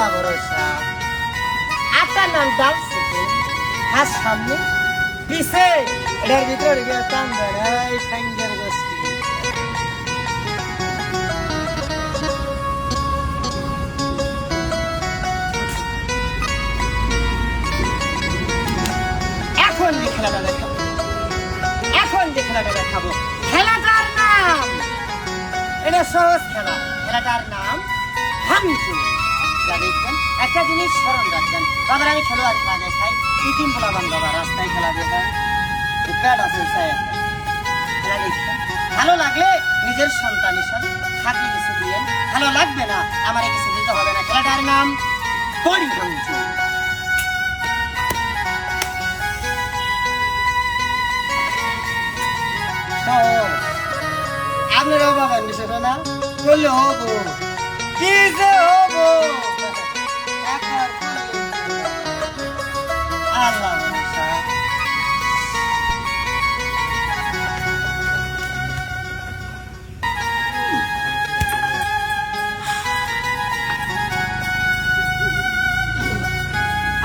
আল্লাহ ভরসা। আপনার নাম ডালছে হাত সামনে পিছে এটার ভিতরে গিয়ে টান দেন এই ঠ্যাঙ্গের গোষ্ঠী। এখন যে খেলাটা দেখাবো, এখন যে খেলাটা দেখাবো, খেলাটার নাম, এটা সহজ খেলা, খেলাটার নাম ভাঙচুর। দেখবেন একটা জিনিস স্মরণ রাখবেন, বাবার আমি খেলোয়াড় খেলা দেখাই, ইতিম পোলাবান বাবা রাস্তায় খেলা দেখায়, প্যাড আছে খেলা দেখবেন। ভালো লাগলে নিজের সন্তান হিসাবে থাকলে কিছু দিয়েন, ভালো লাগবে না আমার কিছু দিতে হবে না। খেলাটার নাম বড়ি ভাঙচুর। আপনারাও বাবার বিষয়টা না করলে হবো, কি যে হবো আল্লাহ ভরসা।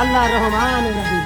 আল্লাহ রহমান রহিম।